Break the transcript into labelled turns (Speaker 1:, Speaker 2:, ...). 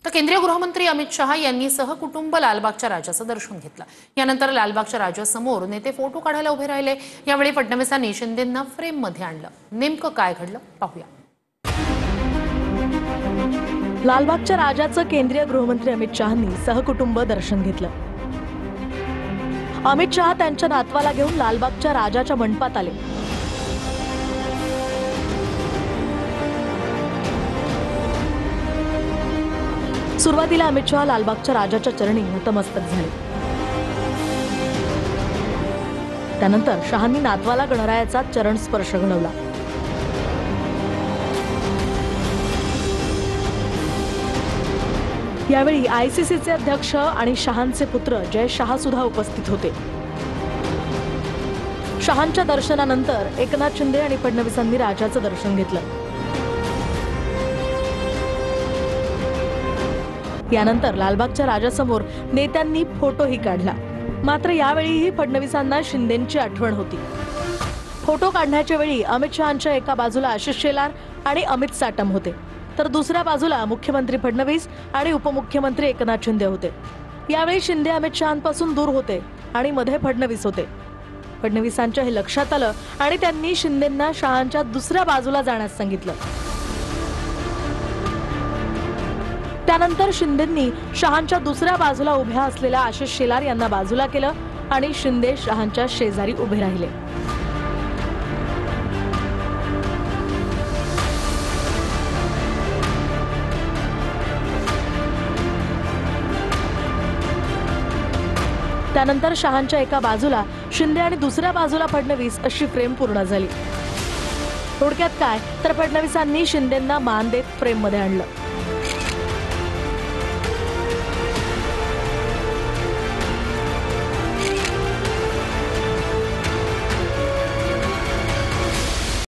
Speaker 1: तर केंद्रीय गृहमंत्री अमित शहा यांनी सहकुटुंब लालबागच्या राजाचं दर्शन घेतलं। यानंतर लालबागच्या राजासमोर नेते फोटो काढायला उभे राहिले। यावेळी फडणवीसांनी शिंदेंना फ्रेममध्ये आणलं। नेमकं काय घडलं पाहूया।
Speaker 2: लालबागच्या राजाचं केंद्रीय गृहमंत्री अमित शहांनी सहकुटुंब दर्शन घेतलं। अमित शहा त्यांच्या नातवाला घेऊन लालबागच्या राजाच्या मंडपात आले। सुरुवातीला अमित शहा लालबागच्या राजाच्या चरणी नतमस्तक झाले। त्यानंतर शहांनी नातवाला गणरायाचा चरण स्पर्श घडवला। यावेळी आयसीसीचे अध्यक्ष आणि शहांचे पुत्र जय शहा सुद्धा उपस्थित होते। शहांच्या दर्शनानंतर एकनाथ शिंदे आणि फडणवीसांनी राजाचं दर्शन घेतलं। यानंतर लालबागच्या राजासमोर नेत्यांनी फोटोही काढला। मात्र यावेळीही फडणवीसांना शिंदेंची आठवण होती। फोटो काढण्याच्या वेळी अमित शहांच्या एका बाजूला आशिष शेलार आणि अमित साटम होते, तर दुसऱ्या बाजूला मुख्यमंत्री फडणवीस आणि उपमुख्यमंत्री एकनाथ शिंदे होते। यावेळी शिंदे अमित शहांपासून दूर होते आणि मध्ये फडणवीस होते। फडणवीसांच्या हे लक्षात आलं आणि त्यांनी शिंदेंना शहांच्या दुसऱ्या बाजूला जाण्यास सांगितलं। त्यानंतर शिंदेंनी शहांच्या दुसऱ्या बाजूला उभ्या असलेल्या आशिष शेलार यांना बाजूला केलं आणि शिंदे शहांच्या शेजारी उभे राहिले। त्यानंतर शहांच्या एका बाजूला शिंदे आणि दुसऱ्या बाजूला फडणवीस अशी फ्रेम पूर्ण झाली। थोडक्यात काय तर फडणवीसांनी शिंदेंना मान देत फ्रेममध्ये आणलं।